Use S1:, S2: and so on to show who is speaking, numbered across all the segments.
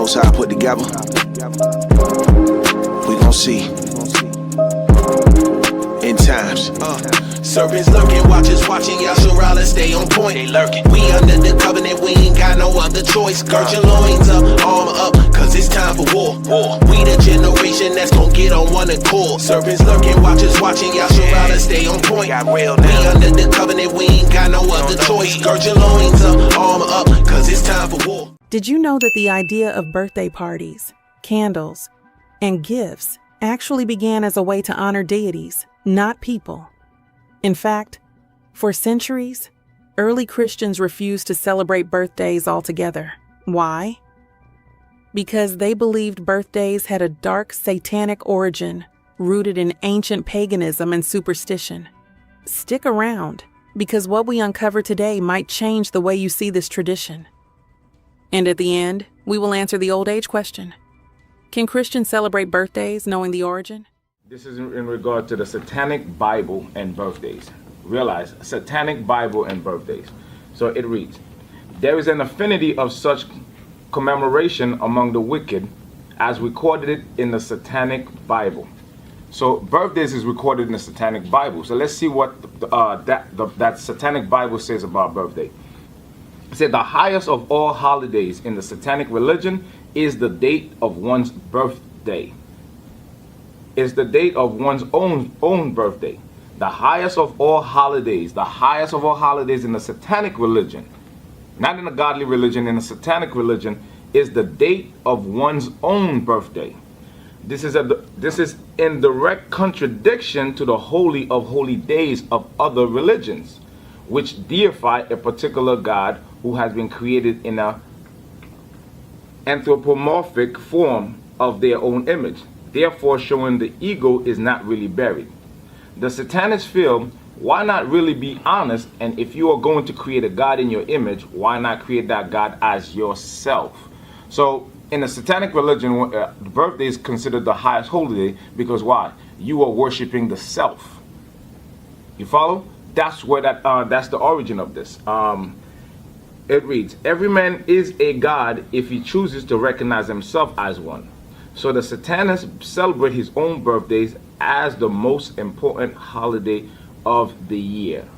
S1: Most High put together. We gon' see. In times.
S2: Serpents lurking, watchers watching, y'all should rally, stay on point. They lurking. We under the covenant, we ain't got no other choice. Gird your loins up, armor up, cause it's time for war. We the generation that's gon' get on one accord. Serpents lurking, watchers watching, y'all should rally, stay on point. We under the covenant, we ain't got no other choice. Gird your loins up, armor up, cause it's time for war.
S3: Did you know that the idea of birthday parties, candles, and gifts actually began as a way to honor deities, not people? In fact, for centuries, early Christians refused to celebrate birthdays altogether. Why? Because they believed birthdays had a dark satanic origin rooted in ancient paganism and superstition. Stick around, because what we uncover today might change the way you see this tradition. And at the end, we will answer the old age question. Can Christians celebrate birthdays knowing the origin?
S4: This is in regard to the Satanic Bible and birthdays. Realize, Satanic Bible and birthdays. So it reads, there is an affinity of such commemoration among the wicked as recorded it in the Satanic Bible. So birthdays is recorded in the Satanic Bible. So let's see what that Satanic Bible says about birthday. It said the highest of all holidays in the Satanic religion is the date of one's birthday. Is the date of one's own birthday. The highest of all holidays, in the Satanic religion, not in the godly religion, in the Satanic religion, is the date of one's own birthday. This is in direct contradiction to the holy of holy days of other religions, which deify a particular God who has been created in a anthropomorphic form of their own image, therefore showing the ego is not really buried. The Satanists feel, why not really be honest, and if you are going to create a God in your image, why not create that God as yourself? So in the Satanic religion, birthday is considered the highest holiday because why? You are worshiping the self. You follow? That's where that's the origin of this. It reads, every man is a God if he chooses to recognize himself as one. So the Satanists celebrate his own birthdays as the most important holiday of the year.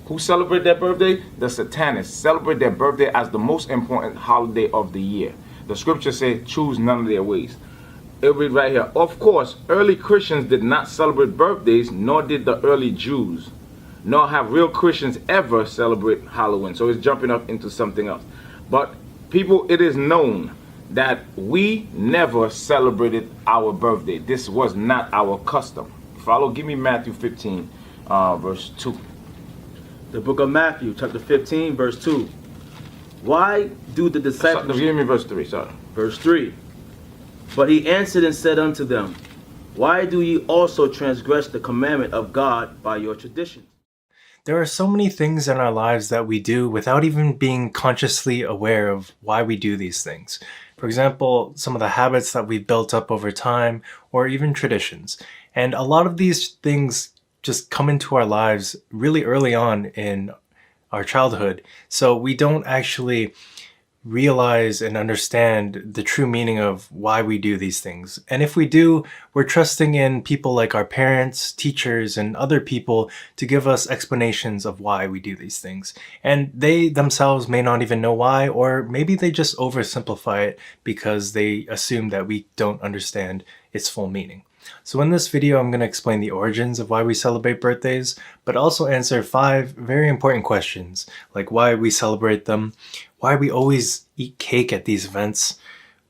S4: Who celebrate their birthday? The Satanists celebrate their birthday as the most important holiday of the year. The scripture says, choose none of their ways. It reads right here, of course, early Christians did not celebrate birthdays, nor did the early Jews, nor have real Christians ever celebrate Halloween. So it's jumping up into something else. But people, it is known that we never celebrated our birthday. This was not our custom. Follow, give me Matthew 15, verse 2.
S5: The book of Matthew, chapter 15, verse 2. Why do the disciples...
S4: Give me verse 3, sorry.
S5: Verse 3. But he answered and said unto them, why do ye also transgress the commandment of God by your traditions?
S6: There are so many things in our lives that we do without even being consciously aware of why we do these things. For example, some of the habits that we've built up over time, or even traditions. And a lot of these things just come into our lives really early on in our childhood. So we don't actually realize and understand the true meaning of why we do these things. And if we do, we're trusting in people like our parents, teachers, and other people to give us explanations of why we do these things. And they themselves may not even know why, or maybe they just oversimplify it because they assume that we don't understand its full meaning. So in this video, I'm going to explain the origins of why we celebrate birthdays, but also answer 5 very important questions, like why we celebrate them, why we always eat cake at these events,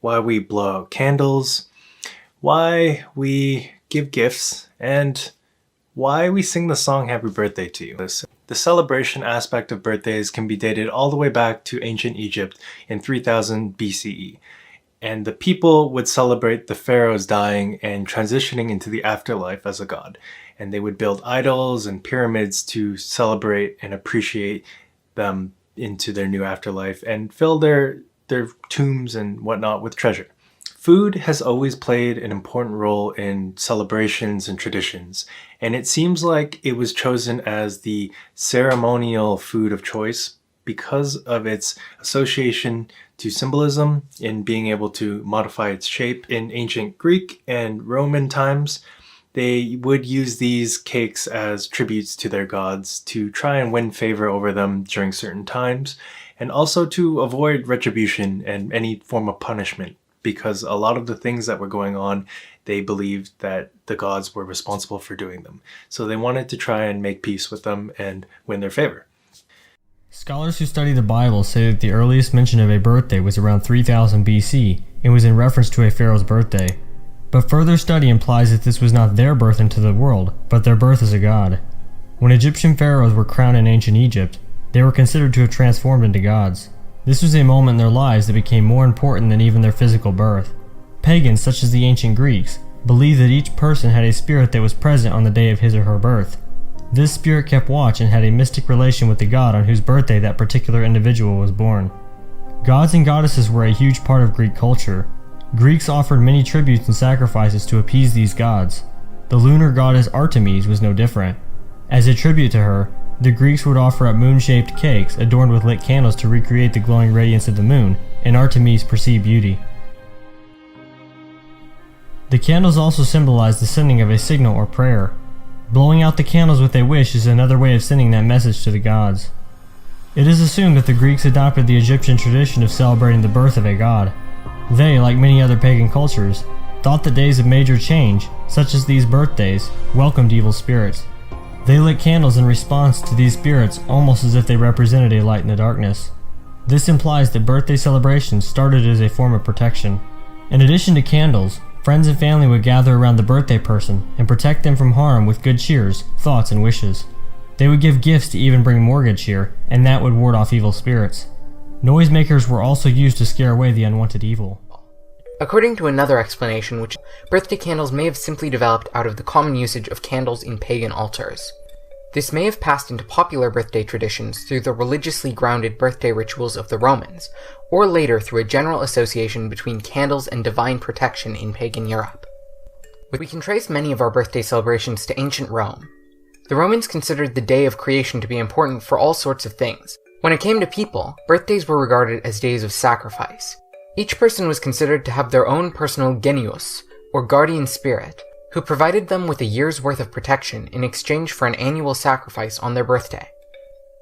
S6: why we blow out candles, why we give gifts, and why we sing the song Happy Birthday to You. The celebration aspect of birthdays can be dated all the way back to ancient Egypt in 3000 BCE. And the people would celebrate the pharaohs dying and transitioning into the afterlife as a god. And they would build idols and pyramids to celebrate and appreciate them into their new afterlife and fill their tombs and whatnot with treasure. Food has always played an important role in celebrations and traditions, and it seems like it was chosen as the ceremonial food of choice because of its association to symbolism in being able to modify its shape. In ancient Greek and Roman times, they would use these cakes as tributes to their gods to try and win favor over them during certain times, and also to avoid retribution and any form of punishment, because a lot of the things that were going on, they believed that the gods were responsible for doing them. So they wanted to try and make peace with them and win their favor.
S7: Scholars who study the Bible say that the earliest mention of a birthday was around 3000 BC and was in reference to a pharaoh's birthday. But further study implies that this was not their birth into the world, but their birth as a god. When Egyptian pharaohs were crowned in ancient Egypt, they were considered to have transformed into gods. This was a moment in their lives that became more important than even their physical birth. Pagans, such as the ancient Greeks, believed that each person had a spirit that was present on the day of his or her birth. This spirit kept watch and had a mystic relation with the god on whose birthday that particular individual was born. Gods and goddesses were a huge part of Greek culture. Greeks offered many tributes and sacrifices to appease these gods. The lunar goddess Artemis was no different. As a tribute to her, the Greeks would offer up moon-shaped cakes adorned with lit candles to recreate the glowing radiance of the moon and Artemis' perceived beauty. The candles also symbolize the sending of a signal or prayer. Blowing out the candles with a wish is another way of sending that message to the gods. It is assumed that the Greeks adopted the Egyptian tradition of celebrating the birth of a god. They, like many other pagan cultures, thought that days of major change, such as these birthdays, welcomed evil spirits. They lit candles in response to these spirits almost as if they represented a light in the darkness. This implies that birthday celebrations started as a form of protection. In addition to candles, friends and family would gather around the birthday person and protect them from harm with good cheers, thoughts, and wishes. They would give gifts to even bring more good cheer, and that would ward off evil spirits. Noisemakers were also used to scare away the unwanted evil.
S8: According to another explanation, which birthday candles may have simply developed out of the common usage of candles in pagan altars. This may have passed into popular birthday traditions through the religiously grounded birthday rituals of the Romans, or later through a general association between candles and divine protection in pagan Europe. We can trace many of our birthday celebrations to ancient Rome. The Romans considered the day of creation to be important for all sorts of things. When it came to people, birthdays were regarded as days of sacrifice. Each person was considered to have their own personal genius, or guardian spirit, who provided them with a year's worth of protection in exchange for an annual sacrifice on their birthday.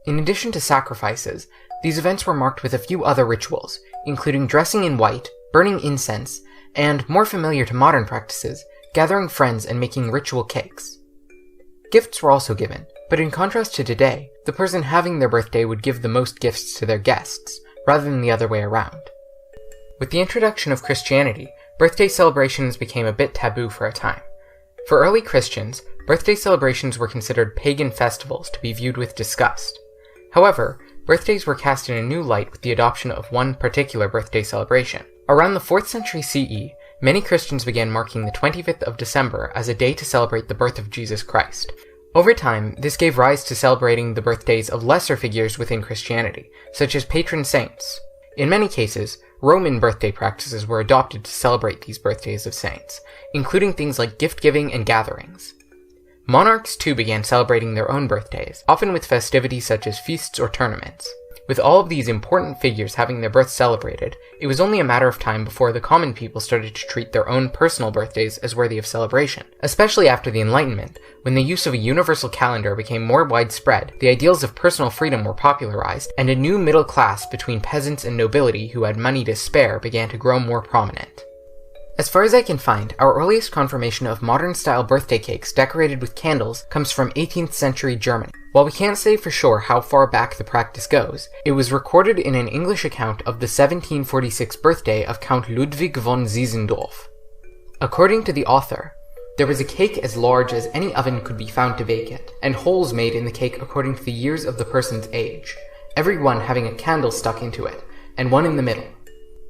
S8: In addition to sacrifices, these events were marked with a few other rituals, including dressing in white, burning incense, and, more familiar to modern practices, gathering friends and making ritual cakes. Gifts were also given, but in contrast to today, the person having their birthday would give the most gifts to their guests, rather than the other way around. With the introduction of Christianity, birthday celebrations became a bit taboo for a time. For early Christians, birthday celebrations were considered pagan festivals to be viewed with disgust. However, birthdays were cast in a new light with the adoption of one particular birthday celebration. Around the 4th century CE, many Christians began marking the 25th of December as a day to celebrate the birth of Jesus Christ. Over time, this gave rise to celebrating the birthdays of lesser figures within Christianity, such as patron saints. In many cases, Roman birthday practices were adopted to celebrate these birthdays of saints, including things like gift-giving and gatherings. Monarchs too began celebrating their own birthdays, often with festivities such as feasts or tournaments. With all of these important figures having their births celebrated, it was only a matter of time before the common people started to treat their own personal birthdays as worthy of celebration. Especially after the Enlightenment, when the use of a universal calendar became more widespread, the ideals of personal freedom were popularized, and a new middle class between peasants and nobility who had money to spare began to grow more prominent. As far as I can find, our earliest confirmation of modern-style birthday cakes decorated with candles comes from 18th century Germany. While we can't say for sure how far back the practice goes, it was recorded in an English account of the 1746 birthday of Count Ludwig von Ziesendorf. According to the author, there was a cake as large as any oven could be found to bake it, and holes made in the cake according to the years of the person's age, every one having a candle stuck into it, and one in the middle.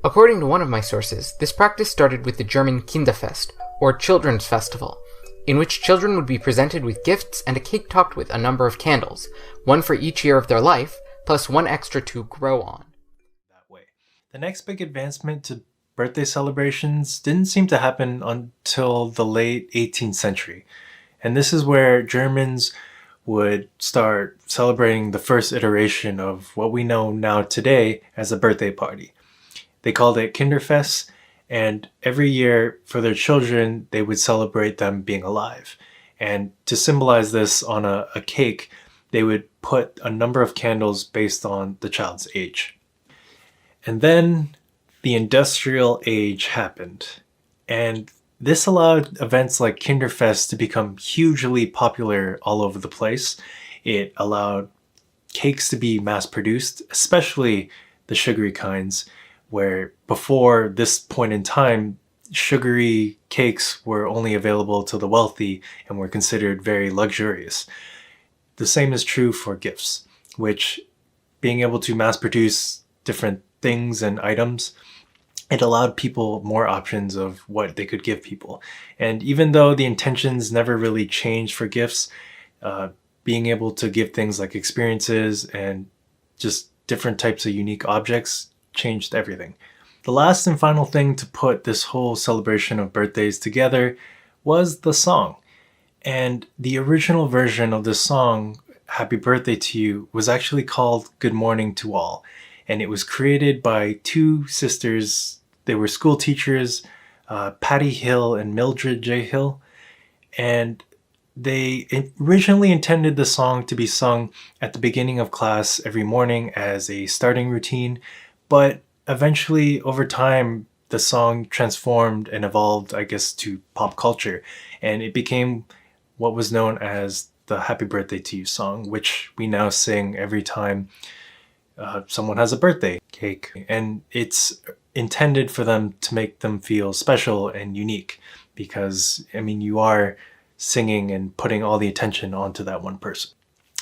S8: According to one of my sources, this practice started with the German Kinderfest, or Children's Festival, in which children would be presented with gifts and a cake topped with a number of candles, one for each year of their life, plus one extra to grow on.
S6: That way. The next big advancement to birthday celebrations didn't seem to happen until the late 18th century. And this is where Germans would start celebrating the first iteration of what we know now today as a birthday party. They called it Kinderfest, and every year for their children, they would celebrate them being alive. And to symbolize this on a cake, they would put a number of candles based on the child's age. And then the industrial age happened. And this allowed events like Kinderfest to become hugely popular all over the place. It allowed cakes to be mass-produced, especially the sugary kinds, where before this point in time, sugary cakes were only available to the wealthy and were considered very luxurious. The same is true for gifts, which, being able to mass-produce different things and items, it allowed people more options of what they could give people. And even though the intentions never really changed for gifts, being able to give things like experiences and just different types of unique objects changed everything. The last and final thing to put this whole celebration of birthdays together was the song. And the original version of this song, Happy Birthday to You, was actually called Good Morning to All. And it was created by two sisters. They were school teachers, Patty Hill and Mildred J. Hill. And they originally intended the song to be sung at the beginning of class every morning as a starting routine. But eventually, over time, the song transformed and evolved, I guess, to pop culture. And it became what was known as the Happy Birthday to You song, which we now sing every time someone has a birthday cake. And it's intended for them to make them feel special and unique because, I mean, you are singing and putting all the attention onto that one person.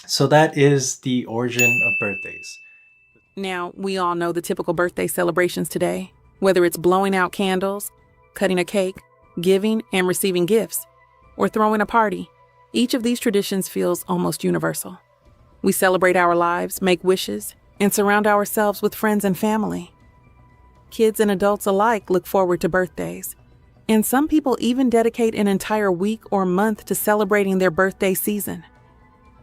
S6: So that is the origin of birthdays.
S3: Now, we all know the typical birthday celebrations today, whether it's blowing out candles, cutting a cake, giving and receiving gifts, or throwing a party. Each of these traditions feels almost universal. We celebrate our lives, make wishes, and surround ourselves with friends and family. Kids and adults alike look forward to birthdays, and some people even dedicate an entire week or month to celebrating their birthday season.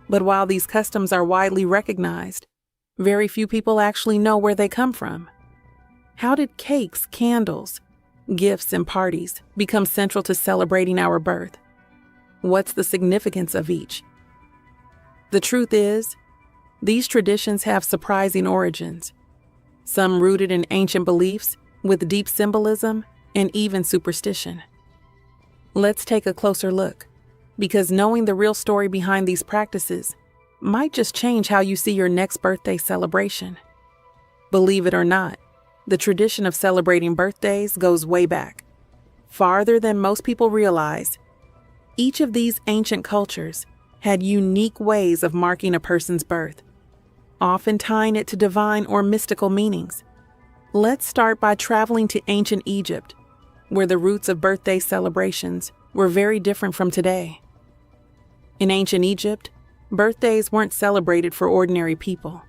S3: But while these customs are widely recognized, very few people actually know where they come from. How did cakes, candles, gifts, and parties become central to celebrating our birth? What's the significance of each? The truth is, these traditions have surprising origins, some rooted in ancient beliefs with deep symbolism and even superstition. Let's take a closer look, because knowing the real story behind these practices might just change how you see your next birthday celebration. Believe it or not, the tradition of celebrating birthdays goes way back, farther than most people realize. Each of these ancient cultures had unique ways of marking a person's birth, often tying it to divine or mystical meanings. Let's start by traveling to ancient Egypt, where the roots of birthday celebrations were very different from today. In ancient Egypt, birthdays weren't celebrated for ordinary people.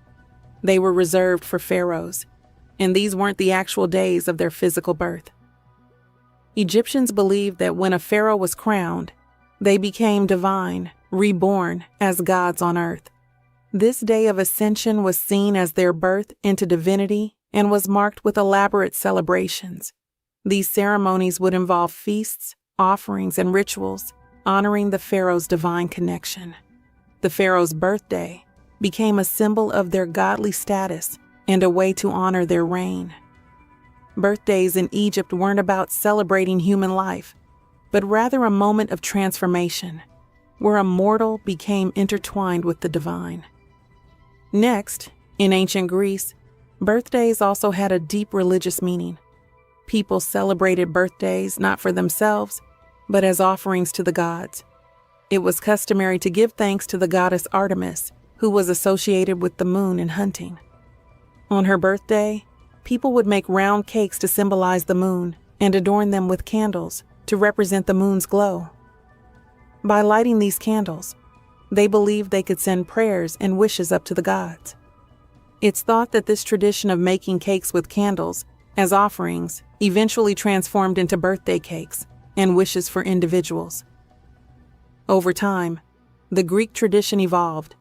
S3: They were reserved for pharaohs, and these weren't the actual days of their physical birth. Egyptians believed that when a pharaoh was crowned, they became divine, reborn as gods on earth. This day of ascension was seen as their birth into divinity and was marked with elaborate celebrations. These ceremonies would involve feasts, offerings, and rituals honoring the pharaoh's divine connection. The pharaoh's birthday became a symbol of their godly status and a way to honor their reign. Birthdays in Egypt weren't about celebrating human life, but rather a moment of transformation, where a mortal became intertwined with the divine. Next, in ancient Greece, birthdays also had a deep religious meaning. People celebrated birthdays not for themselves, but as offerings to the gods. It was customary to give thanks to the goddess Artemis, who was associated with the moon and hunting. On her birthday, people would make round cakes to symbolize the moon and adorn them with candles to represent the moon's glow. By lighting these candles, they believed they could send prayers and wishes up to the gods. It's thought that this tradition of making cakes with candles as offerings eventually transformed into birthday cakes and wishes for individuals. Over time, the Greek tradition evolved,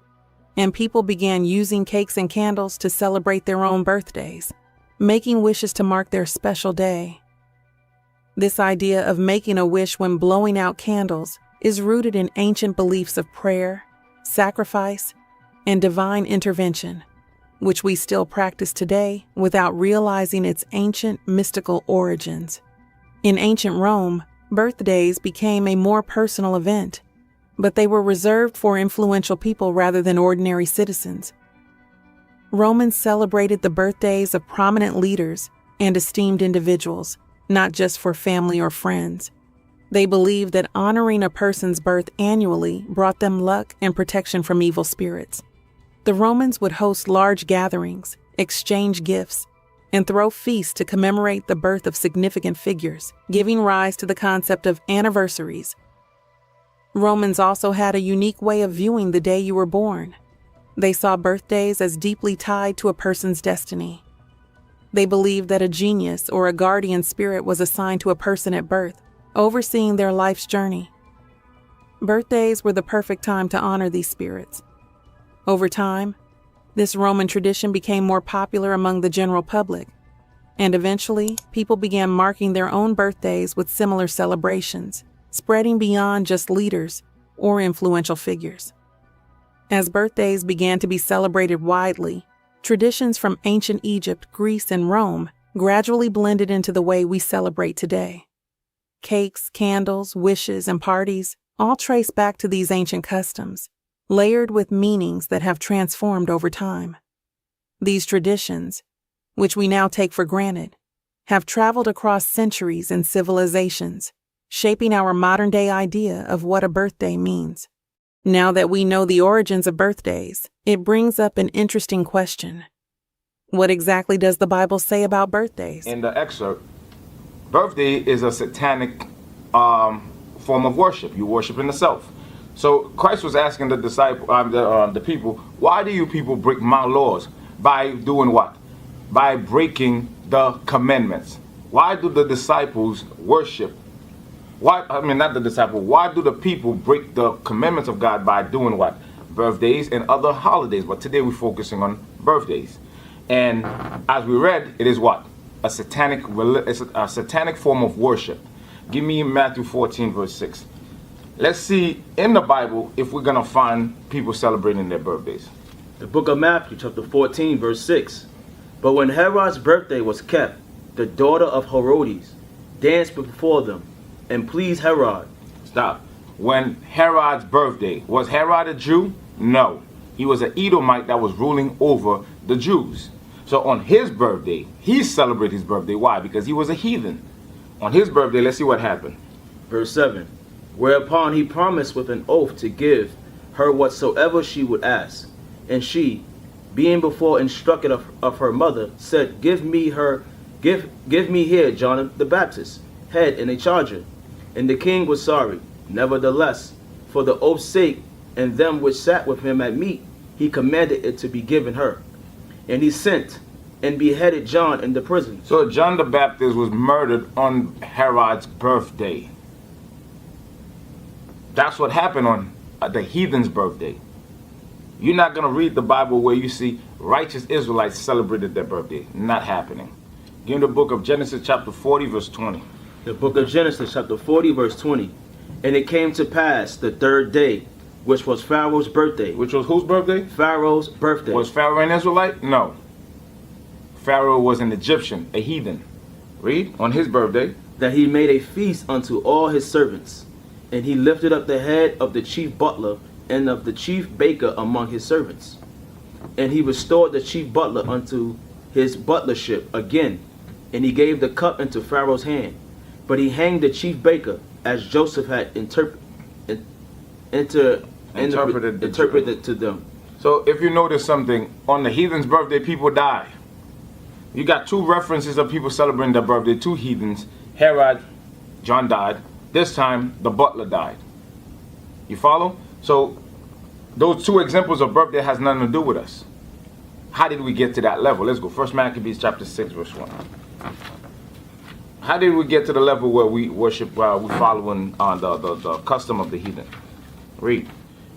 S3: and people began using cakes and candles to celebrate their own birthdays, making wishes to mark their special day. This idea of making a wish when blowing out candles is rooted in ancient beliefs of prayer, sacrifice, and divine intervention, which we still practice today without realizing its ancient mystical origins. In ancient Rome, birthdays became a more personal event, but they were reserved for influential people rather than ordinary citizens. Romans celebrated the birthdays of prominent leaders and esteemed individuals, not just for family or friends. They believed that honoring a person's birth annually brought them luck and protection from evil spirits. The Romans would host large gatherings, exchange gifts, and throw feasts to commemorate the birth of significant figures, giving rise to the concept of anniversaries. Romans also had a unique way of viewing the day you were born. They saw birthdays as deeply tied to a person's destiny. They believed that a genius or a guardian spirit was assigned to a person at birth, overseeing their life's journey. Birthdays were the perfect time to honor these spirits. Over time, this Roman tradition became more popular among the general public, and eventually, people began marking their own birthdays with similar celebrations, spreading beyond just leaders or influential figures. As birthdays began to be celebrated widely, traditions from ancient Egypt, Greece, and Rome gradually blended into the way we celebrate today. Cakes, candles, wishes, and parties all trace back to these ancient customs, layered with meanings that have transformed over time. These traditions, which we now take for granted, have traveled across centuries and civilizations, shaping our modern-day idea of what a birthday means. Now that we know the origins of birthdays, it brings up an interesting question. What exactly does the Bible say about birthdays?
S4: In the excerpt, birthday is a satanic form of worship. You worship in the self. So Christ was asking the people, why do you people break my laws? By doing what? By breaking the commandments. Why do the disciples worship? Why do the people break the commandments of God by doing what? Birthdays and other holidays. But today we're focusing on birthdays. And as we read, it is what? A satanic form of worship. Give me Matthew 14 verse 6. Let's see in the Bible if we're going to find people celebrating their birthdays.
S5: The book of Matthew, chapter 14, verse 6. But when Herod's birthday was kept, the daughter of Herodes danced before them and pleased Herod.
S4: Stop. When Herod's birthday, was Herod a Jew? No. He was an Edomite that was ruling over the Jews. So on his birthday, he celebrated his birthday. Why? Because he was a heathen. On his birthday, let's see what happened.
S5: Verse 7. Whereupon he promised with an oath to give her whatsoever she would ask. And she, being before instructed of her mother, said, Give me here John the Baptist's head in a charger. And the king was sorry. Nevertheless, for the oath's sake, and them which sat with him at meat, he commanded it to be given her. And he sent and beheaded John in the prison.
S4: So John the Baptist was murdered on Herod's birthday. That's what happened on the heathen's birthday. You're not going to read the Bible where you see righteous Israelites celebrated their birthday. Not happening. Give me the book of Genesis chapter 40 verse 20.
S5: The book of Genesis chapter 40 verse 20. And it came to pass the third day, which was Pharaoh's birthday.
S4: Which was whose birthday?
S5: Pharaoh's birthday.
S4: Was Pharaoh an Israelite? No. Pharaoh was an Egyptian, a heathen. Read, on his birthday.
S5: That he made a feast unto all his servants. And he lifted up the head of the chief butler and of the chief baker among his servants. And he restored the chief butler unto his butlership again. And he gave the cup into Pharaoh's hand. But he hanged the chief baker, as Joseph had interpreted to them.
S4: So if you notice something, on the heathen's birthday, people die. You got two references of people celebrating their birthday, two heathens. Herod, John died. This time, the butler died. You follow? So those two examples of birthday has nothing to do with us. How did we get to that level? Let's go. 1 Maccabees chapter 6, verse 1. How did we get to the level where we worship, we following the custom of the heathen? Read.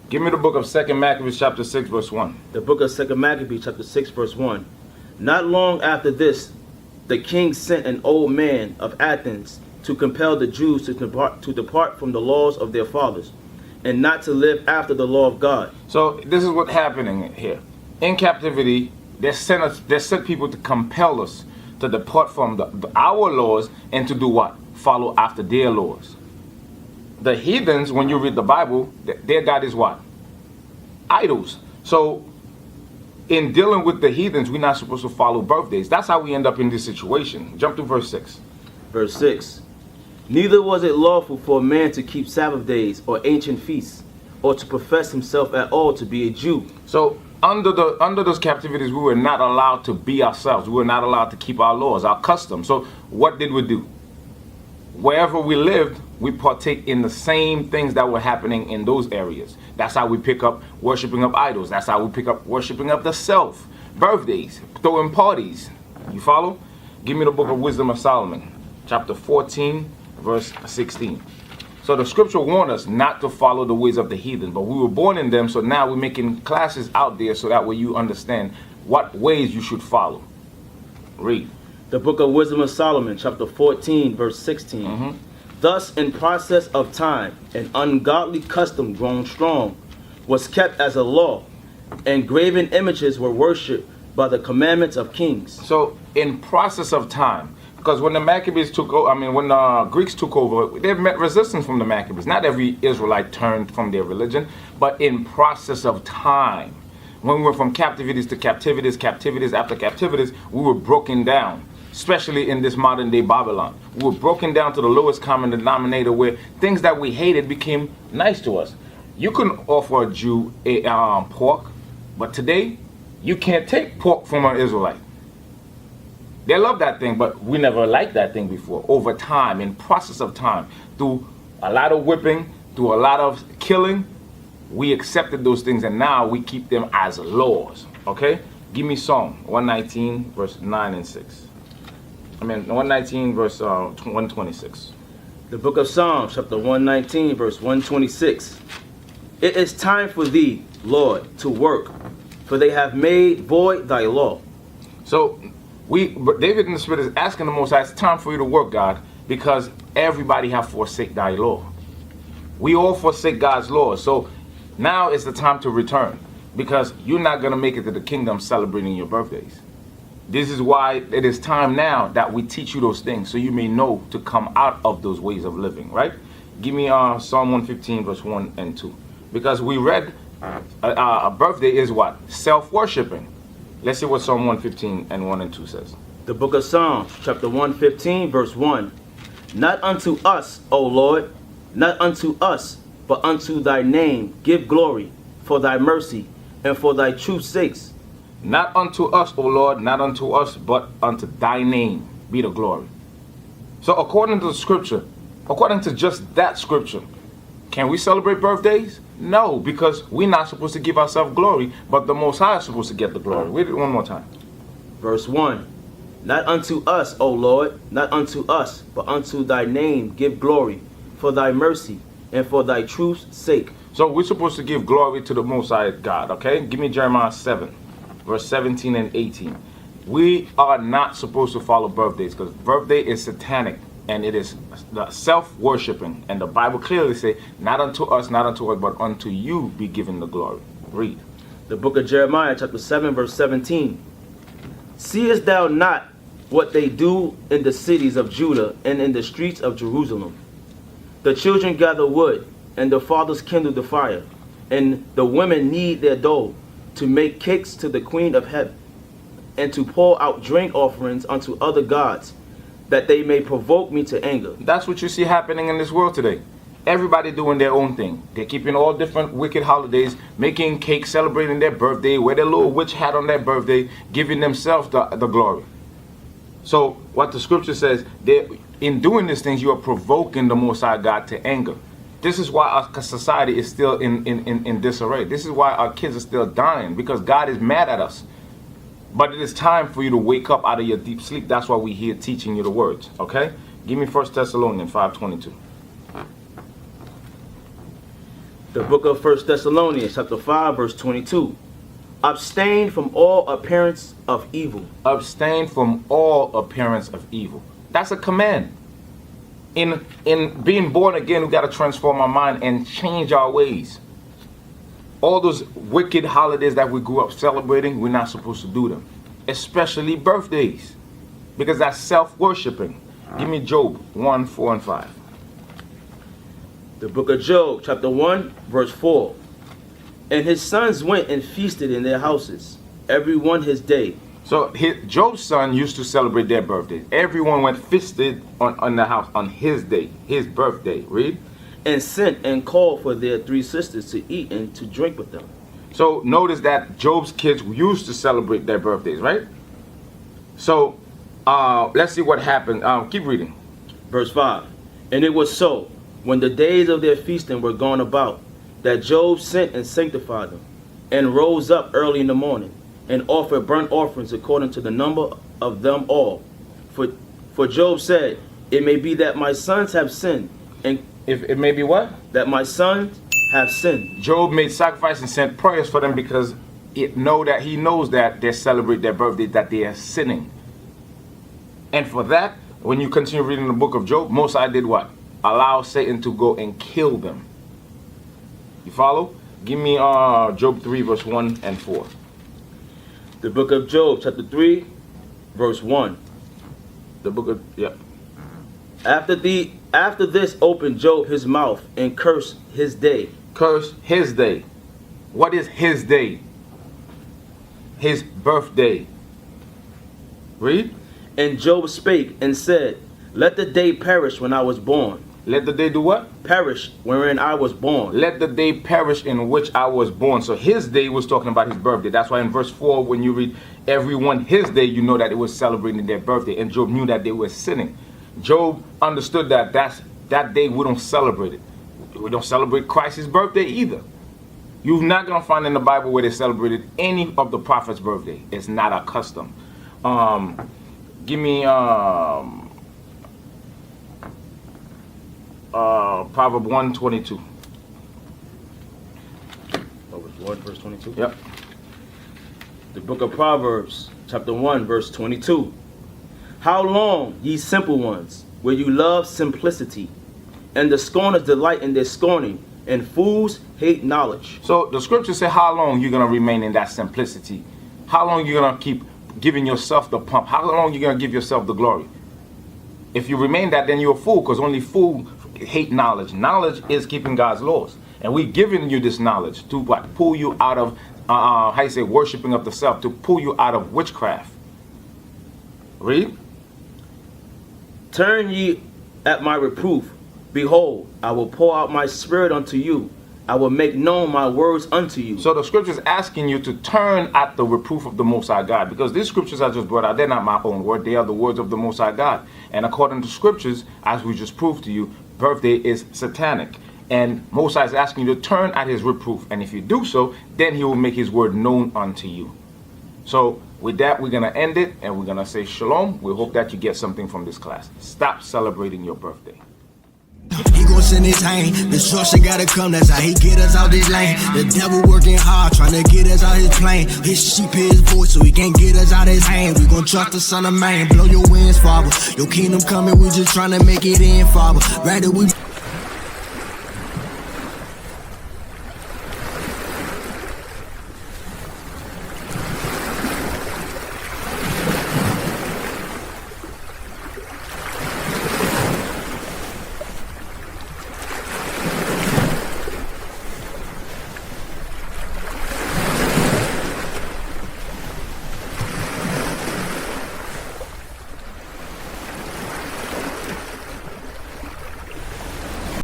S4: Give me the book of 2 Maccabees chapter 6 verse 1.
S5: The book of 2 Maccabees chapter 6 verse 1. Not long after this, the king sent an old man of Athens to compel the Jews to depart from the laws of their fathers, and not to live after the law of God.
S4: So this is what's happening here. In captivity, they sent people to compel us to depart from our laws and to do what? Follow after their laws. The heathens, when you read the Bible, their God is what? Idols. So in dealing with the heathens, we're not supposed to follow birthdays. That's how we end up in this situation. Jump to verse 6.
S5: Verse 6. Neither was it lawful for a man to keep Sabbath days or ancient feasts, or to profess himself at all to be a Jew.
S4: So under those captivities, we were not allowed to be ourselves. We were not allowed to keep our laws, our customs. So what did we do? Wherever we lived, we partake in the same things that were happening in those areas. That's how we pick up worshiping of idols. That's how we pick up worshiping of the self. Birthdays, throwing parties. You follow? Give me the book of Wisdom of Solomon, chapter 14, verse 16. So the scripture warned us not to follow the ways of the heathen, but we were born in them, so now we're making classes out there so that way you understand what ways you should follow. Read.
S5: The book of Wisdom of Solomon, chapter 14, verse 16. Thus, in process of time, an ungodly custom grown strong was kept as a law, and graven images were worshipped by the commandments of kings.
S4: So, in process of time, because when the Maccabees took over, when the Greeks took over, they met resistance from the Maccabees. Not every Israelite turned from their religion, but in process of time, when we were from captivities to captivities, captivities after captivities, we were broken down. Especially in this modern day Babylon. We were broken down to the lowest common denominator where things that we hated became nice to us. You couldn't offer a Jew pork, but today you can't take pork from an Israelite. They love that thing, but we never liked that thing before. Over time, in process of time, through a lot of whipping, through a lot of killing, we accepted those things and now we keep them as laws. Okay? Give me Psalm 119 verse 9 and 6. 119 verse 126.
S5: The book of Psalms, chapter 119, verse 126. It is time for thee, Lord, to work, for they have made void thy law.
S4: So David in the Spirit is asking the Most High, it's time for you to work, God, because everybody have forsake thy law. We all forsake God's law. So now is the time to return, because you're not going to make it to the kingdom celebrating your birthdays. This is why it is time now that we teach you those things so you may know to come out of those ways of living, right? Give me Psalm 115 verse 1 and 2. Because we read a birthday is what? Self-worshiping. Let's see what Psalm 115 and 1 and 2 says.
S5: The book of Psalms, chapter 115, verse 1. Not unto us, O Lord, not unto us, but unto thy name give glory, for thy mercy and for thy truth's sakes.
S4: Not unto us, O Lord, not unto us, but unto thy name be the glory. So according to the scripture, according to just that scripture, can we celebrate birthdays? No, because we're not supposed to give ourselves glory, but the Most High is supposed to get the glory. Read it one more time.
S5: Verse 1. Not unto us, O Lord, not unto us, but unto thy name give glory, for thy mercy and for thy truth's sake.
S4: So we're supposed to give glory to the Most High God, okay? Give me Jeremiah 7. Verse 17 and 18. We are not supposed to follow birthdays because birthday is satanic and it is the self-worshiping. And the Bible clearly says, not unto us, but unto you be given the glory. Read.
S5: The book of Jeremiah, chapter 7, verse 17. Seest thou not what they do in the cities of Judah and in the streets of Jerusalem? The children gather wood, and the fathers kindle the fire, and the women knead their dough, to make cakes to the queen of heaven, and to pour out drink offerings unto other gods, that they may provoke me to anger.
S4: That's what you see happening in this world today. Everybody doing their own thing. They're keeping all different wicked holidays, making cakes, celebrating their birthday, wear their little witch hat on their birthday, giving themselves the glory. So what the scripture says, in doing these things, you are provoking the Most High God to anger. This is why our society is still in disarray. This is why our kids are still dying, because God is mad at us. But it is time for you to wake up out of your deep sleep. That's why we're here teaching you the words. Okay? Give me 1 Thessalonians 5:22.
S5: The book of 1 Thessalonians, chapter 5, verse 22. Abstain from all appearance of evil.
S4: Abstain from all appearance of evil. That's a command. In being born again, we got to transform our mind and change our ways. All those wicked holidays that we grew up celebrating, we're not supposed to do them. Especially birthdays. Because that's self-worshiping. Give me Job 1, 4, and 5.
S5: The book of Job, chapter 1, verse 4. And his sons went and feasted in their houses, every one his day.
S4: So Job's son used to celebrate their birthdays. Everyone went feasted on the house on his day, his birthday. Read.
S5: And sent and called for their 3 sisters to eat and to drink with them.
S4: So notice that Job's kids used to celebrate their birthdays, right? So let's see what happened. Keep reading.
S5: Verse 5. And it was so, when the days of their feasting were gone about, that Job sent and sanctified them, and rose up early in the morning, and offered burnt offerings according to the number of them all. For Job said, it may be that my sons have sinned, and
S4: If it may be what?
S5: that my sons have sinned.
S4: Job made sacrifice and sent prayers for them because he knows that they celebrate their birthday, that they are sinning. And for that, when you continue reading the book of Job, Most High did what? Allow Satan to go and kill them. You follow? Give me Job 3, verse 1 and 4.
S5: The book of Job, chapter 3, verse 1.
S4: The book of, yeah.
S5: After this opened Job his mouth and cursed his day.
S4: Curse his day. What is his day? His birthday. Read.
S5: And Job spake and said, let the day perish when I was born.
S4: Let the day do what?
S5: Perish wherein I was born.
S4: Let the day perish in which I was born. So his day was talking about his birthday. That's why in verse 4, when you read everyone his day, you know that it was celebrating their birthday. And Job knew that they were sinning. Job understood that that day we don't celebrate it. We don't celebrate Christ's birthday either. You're not going to find in the Bible where they celebrated any of the prophets' birthday. It's not a custom. Give me Proverbs 1:22.
S5: Proverbs 1, verse 22?
S4: Yep.
S5: The book of Proverbs, chapter 1, verse 22. How long, ye simple ones, will you love simplicity, and the scorners delight in their scorning, and fools hate knowledge?
S4: So the scriptures say how long you're going to remain in that simplicity. How long you're going to keep giving yourself the pump. How long you're going to give yourself the glory. If you remain that, then you're a fool, because only fools hate knowledge. Knowledge is keeping God's laws. And we've given you this knowledge to what? Pull you out of, worshiping of the self, to pull you out of witchcraft. Read.
S5: Turn ye at my reproof. Behold, I will pour out my spirit unto you. I will make known my words unto you.
S4: So the scriptures asking you to turn at the reproof of the Most High God, because these scriptures I just brought out, they're not my own word. They are the words of the Most High God. And according to scriptures, as we just proved to you, birthday is satanic. And Most High is asking you to turn at his reproof. And if you do so, then he will make his word known unto you. So with that, we're going to end it, and we're going to say shalom. We hope that you get something from this class. Stop celebrating your birthday.
S9: He gon' send his hand. Destruction gotta come, that's how he get us out this lane. The devil working hard, trying to get us out his plane. His sheep hear his voice, so he can't get us out his hand. We gon' trust the Son of Man, blow your wings, Father. Your kingdom coming, we just trying to make it in, Father. Rather we